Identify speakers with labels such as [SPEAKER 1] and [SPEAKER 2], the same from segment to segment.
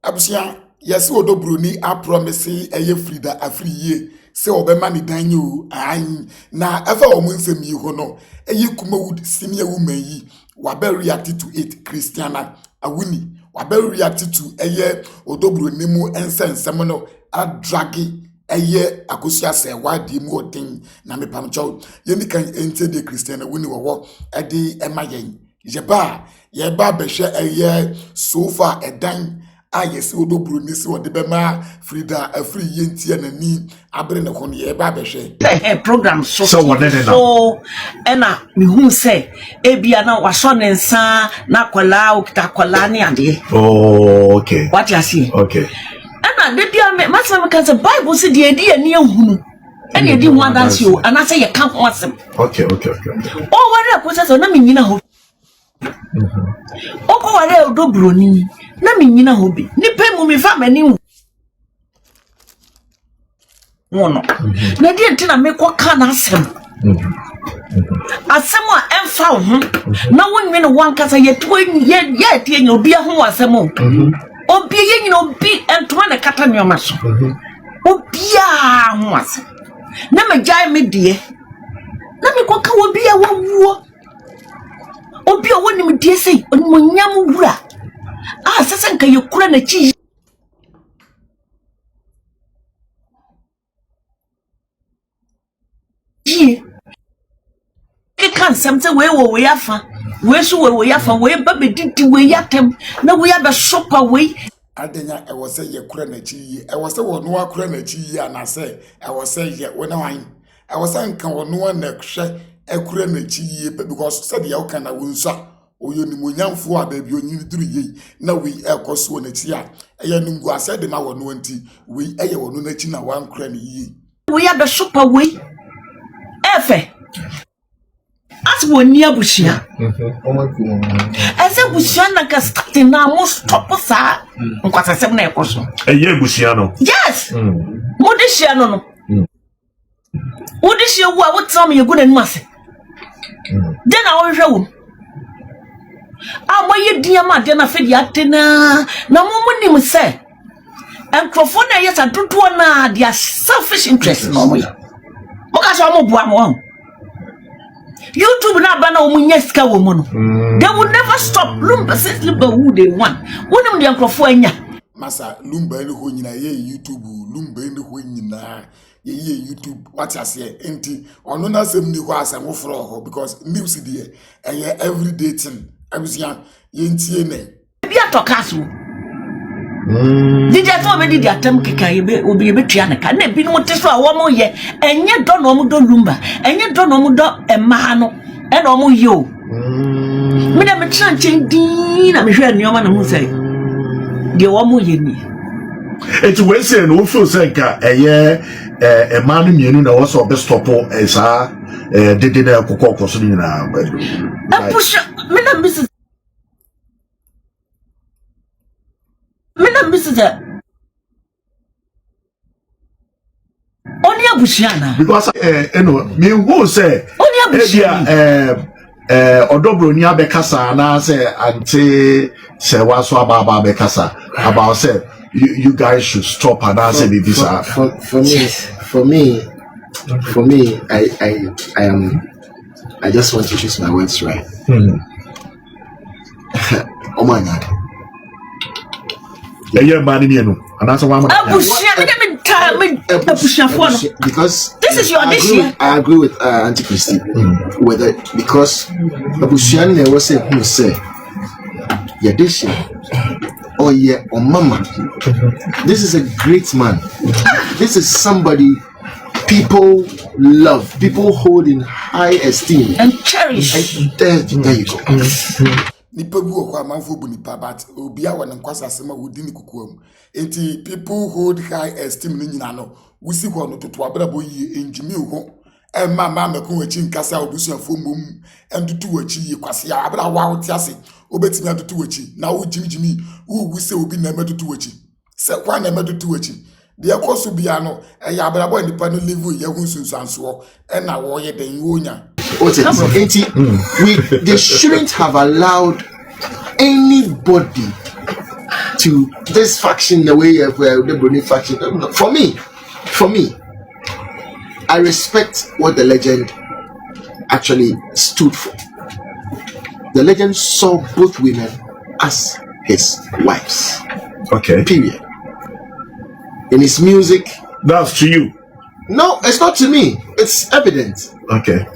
[SPEAKER 1] Abusia yes odo broni a promise eye frida afri ye se obema ni dan you an na ever omunsem yi ho no eye Kumawood senior woman yi wabe react to it Christiana Awuni wabe react to eye odo broni mu ensensem no a dragi eye akosia se wadi mu odin na me pamcho ye ni kan ente de Christiana Awuni wo e de emayen yeba behwe eye sofa edan yes odo bruni si wode bema frida afri yentie nani abre ne kono ye ba behwe
[SPEAKER 2] program so ena me hu say ebia na waso ne nsa na kwala okita kwala ne ade
[SPEAKER 3] okay
[SPEAKER 2] what you see
[SPEAKER 3] okay
[SPEAKER 2] ena de bia me masem kan say bible say de edi ani ahunu ena edi ho adanse o ana say ye kan ho asem
[SPEAKER 3] okay o
[SPEAKER 2] ware ko say na me nyina ho oko ware odo bruni na me nyina ho bi ni pe mu mi fa mani hu wono na die ntina me ko ka na asem asem a emfa ho na wonwe no wanka say ye tie nya obi ho asem obi ye nyina obi entoma na kata nyoma so obi a ho asem na me jai me die na me ko ka obi a wawuo obi a woni me die sei onimonyam wura sasa nka yekura na chi ye ke kan samte we afa we so we afa we babedidi we yatem na we aba shopa we
[SPEAKER 1] adenya e wo se yekura na chi ye e wo se wo no akura na chi ye anase e wo se ye we na wan e wo se nka wo no na hwe ekura na chi ye because said ya wo kana wo nsa oyo ni monyamfo a ba bi onyi duru ye na we ekoso na chi a eye nungu ase de ma wono anti we eye wono na chi na wan kra ni ye
[SPEAKER 2] we ya be super we efe as woni abushia ese bushia na ka start na mo stop sa nkwasa sem na ekoso
[SPEAKER 3] eye bushia no
[SPEAKER 2] yes mo de shia no wo de shia wo a wo tell me you go na nimase den a wo hwe wo amoye diama de na fedi atena na momunim se enkrofo na yes adodo na their selfish interest no moye moka so mo bua mo YouTube na ba na omunye sika wo mo no they will never stop lumba since lumba who they want wonim de enkrofo anya
[SPEAKER 1] masa lumba ni ho nyina ye YouTube lumba ni ho nyina ye YouTube what you say enti ono na sem ni ho asem wo fro ho because news dey everyday thing abusia yentie ne
[SPEAKER 2] bia tokaso did ya to be did atem keka ye obi be tua ne ka na bi no teso a wo mo ye enye do no mo do lumba enye do no mo do ema no e no mo yo me na me tranche din na me hwe anioma na hu sai de wo mo ye ni
[SPEAKER 3] eti we say no feel say ka eye ema no mienu na wo so be stop esa dede na kokoko so ni na
[SPEAKER 2] apusha me na Mrs. Oni abushana
[SPEAKER 3] because me who say
[SPEAKER 2] oni abushana
[SPEAKER 3] odobro ni abekasa na say anti say waso ababa abekasa about say you guys should stop and answer the visa
[SPEAKER 4] for me I just want to choose my words right. Oh my God. Because
[SPEAKER 2] this is your dish.
[SPEAKER 4] I agree with Auntie Christy with it because Abushan never said who say your dish or yeah or mama. This is a great man. This is somebody people love, people hold in high esteem
[SPEAKER 2] and cherish.
[SPEAKER 4] There you go.
[SPEAKER 1] Nipa bu okwa manfo bu nipa but obia wona nkwasa asema wodi ni kukuam enti people hold high esteem ni nyina no wusi ho no toto abrabo yi enjimi ho ma meko wachi nkasa obusuafo mom entutu wachi yi kwase abra wa wote ase obetimi atutu wachi na wo jimijimi wo wuse obi na metutu wachi se kwa na metutu wachi de ekoso bia no ya abrabo nipa no level ye hu sunsanso na wo ye den wonya.
[SPEAKER 4] They shouldn't have allowed anybody to this faction the way the Bruni faction. For me, I respect what the legend actually stood for. The legend saw both women as his wives.
[SPEAKER 3] Okay.
[SPEAKER 4] Period. In his music.
[SPEAKER 3] That's to you.
[SPEAKER 4] No, it's not to me. It's evident.
[SPEAKER 3] Okay.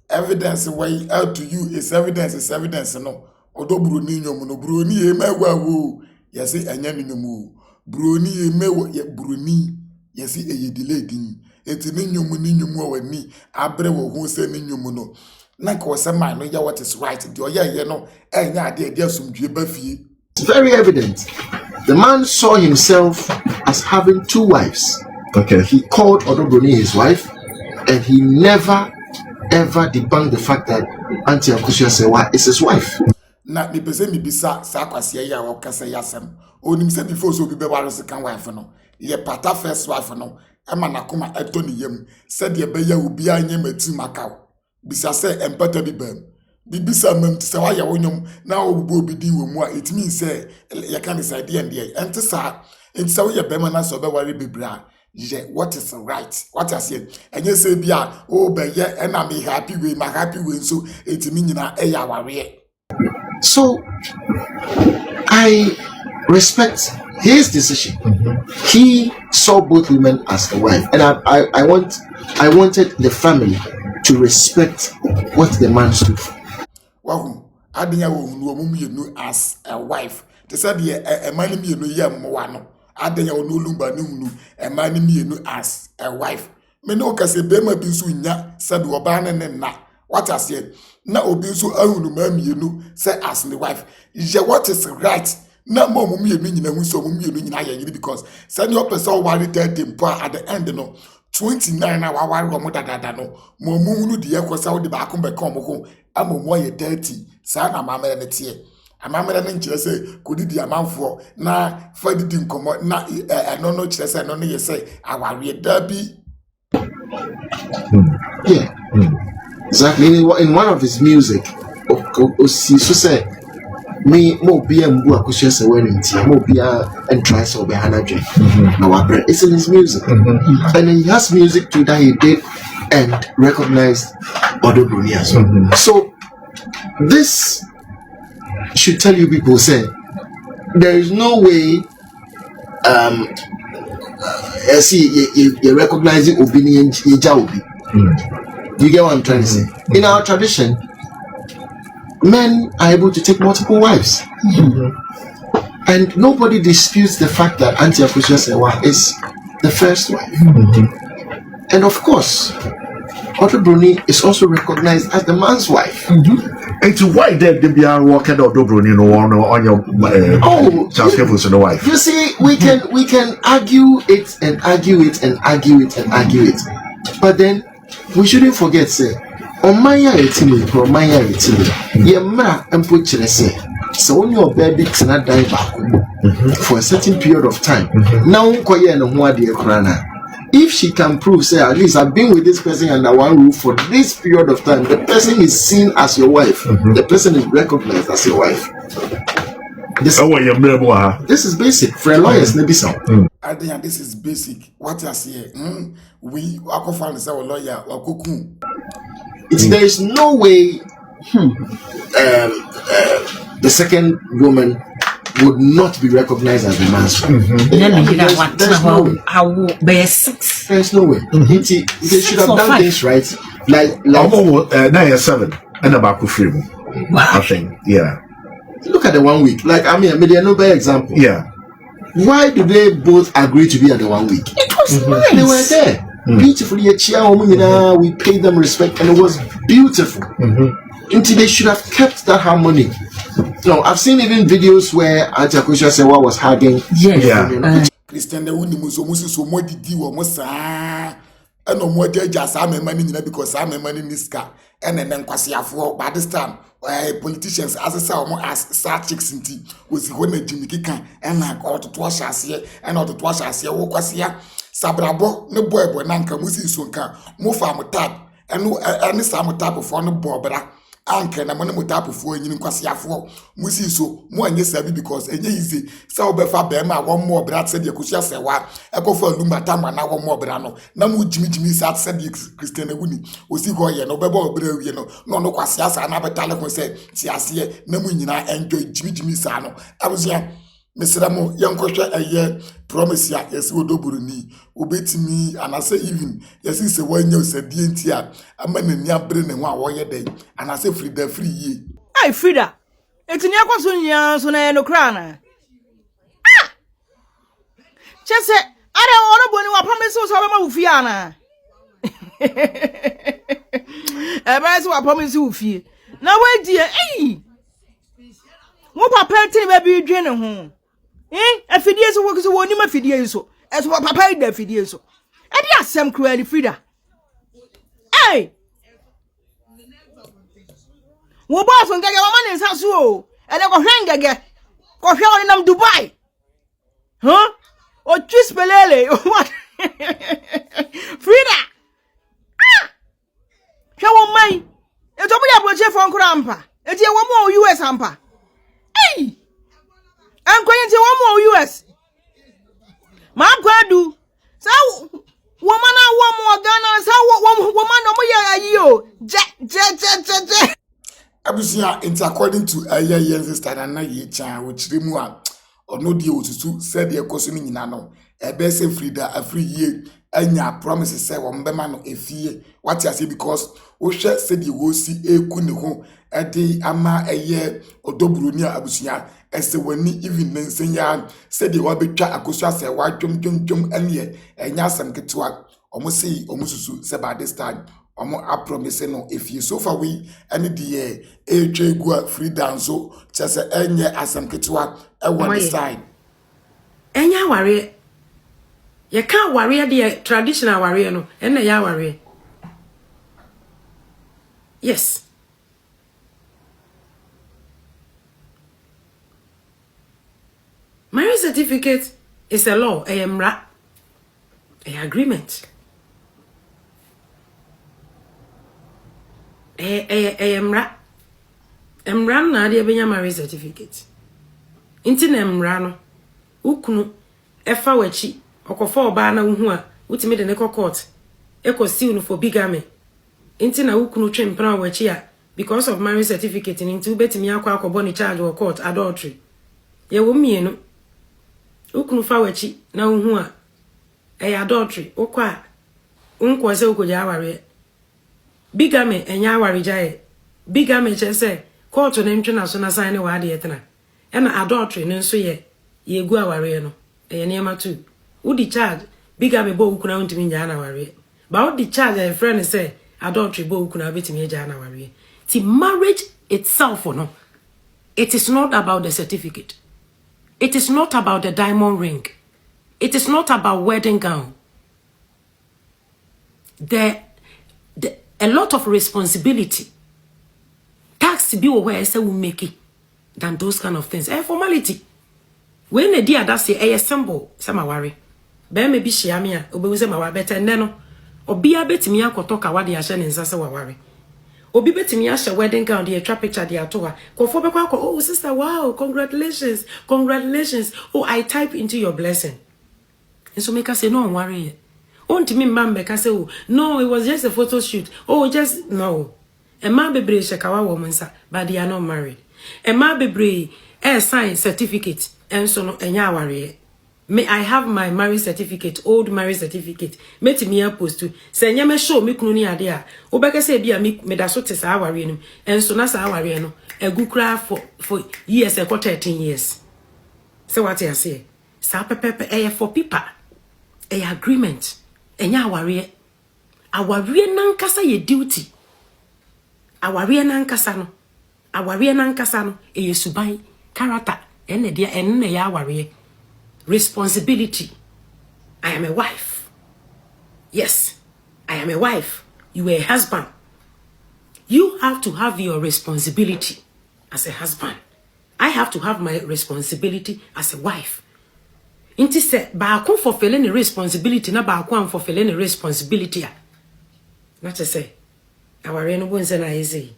[SPEAKER 1] Evidence way out to you is evidence no. Odo Bruni nyomu no Bruni emewa wo. Yesi enya nyomu. Bruni emewa ye Bruni. Yesi eye delay din. Eti ni nyomu wani abre wo hu se ni nyomu no. Na ko se man no ya what is right. The oya no enya ade ade asumdue ba fie.
[SPEAKER 4] It's very evident. The man saw himself as having two wives.
[SPEAKER 3] Okay.
[SPEAKER 4] He called Odo Bruni his wife, and he never ever debunked the fact that Auntie Akosia Sewa is his wife.
[SPEAKER 1] Na mi pese mi bisa sa kwase ya wo kasa yasem. Onim se before so bi be waro second wife no. Ye pata first wife no. Ema na koma eto ni yem. Se de be ya obi anya mati makaw. Bisa se empata bi bam. Bibisa mem se wa ya wonyom na obubo obi di wo mu a it means say ye can decide and there. Ente sa enti se wo ye be na so be ware bibra. Yeah, what is right? What I said, and you say, "Bia, oh, but yeah, and I'm happy with my happy with so it's meaning
[SPEAKER 4] So I respect his decision. He saw both women as a wife, and I wanted the family to respect what the man stood for.
[SPEAKER 1] Wow, I didn't know as a wife. They said, "Yeah, a man me no yeah moano." Adenya onulumba nunu e mani mienu as a wife. Me no kase bema bi nso nya said oba ne na. What I said, na obi nso ahunu ma mienu say as the wife. Je what is right? Na mo mienu nyina hu so mienu nyina ye yiri because said your person worry 30 mpo at the end no 29 na wa worry mo dada no. Mo hunu de yekosa wo de ba ko be kom ko amomo ye 30 sa na ma mere ne tie. Amamere ne nkyere se kodidi amanfo na fadidi nkomo na eno no kyere se eno no ye se aware da bi.
[SPEAKER 4] Yeah. Exactly. In one of his music, so say me mo bia mbu Akosia Sewa ntia mo bia and try so be hanadwe. Now it's in his music. And he has music too that he did and recognized Odo Bruni as well. So this should tell you people say there is no way see you recognizing opinion you get what I'm trying to say. In our tradition, men are able to take multiple wives, and nobody disputes the fact that Auntie Akosia Sewa is the first wife. And of course, Odo Bruni is also recognized as the man's wife.
[SPEAKER 3] And why did they be working Odo Bruni on your wife?
[SPEAKER 4] You see, we can argue it and argue it and argue it and argue it, but then we shouldn't forget say on Maya etimi or Maya etimi yemra empo kire say so when your baby cannot die back for a certain period of time now koye no ho ade krana. If she can prove, say, at least I've been with this person under one roof for this period of time, the person is seen as your wife. The person is recognized as your wife. This is basic. For a lawyer,
[SPEAKER 1] I think this is basic. What I say, we are find a lawyer or cocoon.
[SPEAKER 4] There is no way the second woman would not be recognized as the man's wife. There's no way. They should have done this right. Like
[SPEAKER 3] 9-7 and about free. I think, yeah.
[SPEAKER 4] Look at the 1 week. Like I mean, maybe a notable example.
[SPEAKER 3] Yeah.
[SPEAKER 4] Why do they both agree to be at the 1 week?
[SPEAKER 2] It was nice.
[SPEAKER 4] They were there. Beautifully, we paid them respect, and it was beautiful. Until they should have kept that harmony. No, I've seen even videos where Auntie Akosia Sewa was hugging.
[SPEAKER 3] Yeah.
[SPEAKER 1] Christian, the one who so more did you almost and no more judges. I'm money because I'm a money in this car. And then Kwasia for by this time, politicians as I saw more as Star Chicks in tea was when Jimmy Kika and like all the twashas here and all the twashas here. Kwasia Sabrabo, no boy, Nanka, Musi Sunka, Mufa Mutab, and no any Samutab of one boy, but anke na mo ne motapofo anyini nkwasiafo musi so mo anye sabi because enye easy say obefa be ma wo mo obra se de kosia sewa ekofa lumata ma na wo mo obra no na mo jimijimi sa se de Christian Ewuni osi ho ye no beba obra wie no no kwasiasa na betale ko se siase na mo nyina enjoy jimijimi sa no abuzia Mr. Mo yankohwe eye promise ya yesi odoburu ni obetimi anase even yesi se wanya osadie ntia ama nani abre ne ho a wo ye den anase Frida free ye
[SPEAKER 5] ai Frida etini akwaso nya so na no kra na chese are ono boni wa promise so ba ma ufie ana ba so wa promise ufie na wadie mo papa tini ba bi dwe ne ho afidie so wo so woni ma fidie so eso papa da fidie so e di asem kura ni Frida wo boss ngege wa mane nsa so o e de ko hwengege ko hwe woni nam Dubai o twispelele Frida hwe wo mai e to bu ya broche fon kura ampa e die wo mo US ampa Ankoyin ti wo mo US ma kwadu sa woman na wo mo Ghana sa woman no mo ya ayi o je
[SPEAKER 1] abusia it's according to yen sister na ye chan wo chire mu a ono die otutu said ye koso ni nyina no ebe se Frida afri ye anya promise say wo mbema no efie what you say because wo hwe said ye wo si eku ne ho ede ama eye odoburu ni abusia ese wani even nensenya said ye wa betwa akoso ase wa dwom ene enya asem ketwa omo sei omo susu se by this time omo a promise no efie so far we any the egu Frida so chese enye asem ketwa e one side
[SPEAKER 6] enya ware ye kan ware de traditional ware no ena ya ware yes marriage certificate is a law a agreement emra na de benya marriage certificate inti na emra no ukunu efa wachi okofa oba na uhu a utimi de ne court ekosi unu for bigamy inti na ukunu twempra wachi a because of marriage certificate inti ubetimi akwa ni charge or court adultery ye wo mienu ukunu fa wachi na uhu a adultery okwa unkwose ukoja aware bigamy enya aware jae bigamy chese court na ntwe so na sign wa de yetena ena adultery ne nso ye gu aware no niam tu udi charge bigamy bo ukuna ntimi nya na aware ba udi charge a friend say adultery bo ukuna betimi nya na aware ti marriage itself no it is not about the certificate, it is not about the diamond ring, it is not about wedding gown. A lot of responsibility tax be where say we make it than those kind of things. Formality. When the dear that say a symbol, some worry. Be maybe shiamia, obe say my better neno. Obi a betimi akotoka wadi ashe ne nsase wa worry. Obi betimi ashe wedding gown the trap picture the atoa. Kofo be kwa oh sister, wow, congratulations, congratulations. Oh, I type into your blessing. And so make us say no worry. On to me, ma'am, make us say, oh, no, it was just a photo shoot. Oh, just no. A man be brave shakawa woman, sir, but they are not married. A man be brave, sign certificate, and so no, and worry. May I have my marriage certificate, old marriage certificate. Met me a post to say, Yama show me crony idea. Obeka say, be a me that so tis our reino, and so nas our reino, a good cry for years, a 13 years. So what I say, Sapa Pepe, for people, a agreement. Enya aware nankasa ye duty aware nankasa no e suban character ene dia ene ya aware responsibility. I am a wife. Yes, I am a wife. You are a husband. You have to have your responsibility as a husband. I have to have my responsibility as a wife. Inti se ba ko fulfilling the responsibility na ba ko am fulfilling the responsibility a na te say aware no bo nse na easy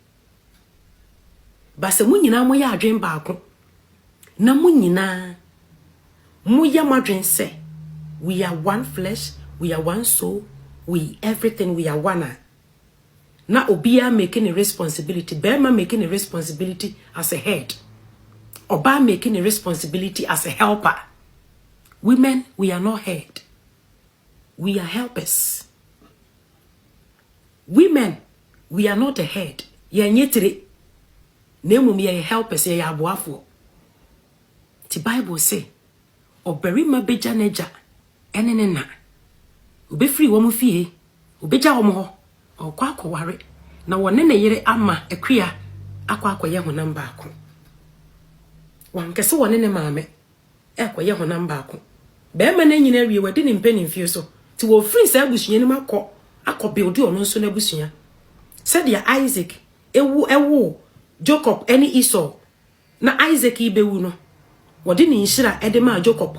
[SPEAKER 6] ba se mo nyina mo ya adwen baako na mo nyina mo ya madwen se we are one flesh, we are one soul, we everything, we are one. Na obia making a responsibility, Bema making a responsibility as a head, Oba making a responsibility as a helper. Women, we are not head, we are helpers. Women, we are not a head. Ye nyetire. Nemu me ye helpers ye aboafo. The Bible say, "Oberima beja neja, enenena. Ube free womu fie, ubeja womu ho, okwa akware. Na wone ne yere ama ekua akwa akoye honam baako. Wankese wone ne maame akoye honam baako. Be ma na nyina wie wadi ne mpani mfie so. Ti wo free sa abusuye ne akọ build ono nso na abusua. Said ya Isaac ewu Jacob any Esau na Isaac ibewu no wodi ni nhira edema Jacob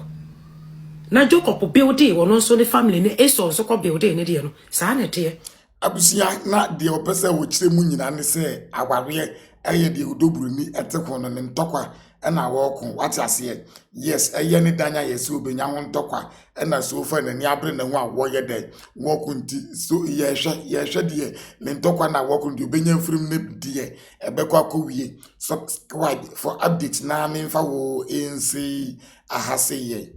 [SPEAKER 6] na Jacob build ono nso ne family ne Esau nso ko build ne de no saa na te
[SPEAKER 1] abusia na de opese wo kire mu nyina ne se aware eye de odoburu ni etekwo no ne ntokwa na woko wati ase yes eye ne danya yesi obenya ho ntokwa na so fa na ni abre na ho awo ye de woko nti so ye hwe de ne ntokwa na woko ndi obenya mfurum ne de ebekọ akowie subscribe for updates na me mfa wo ensi ahase ye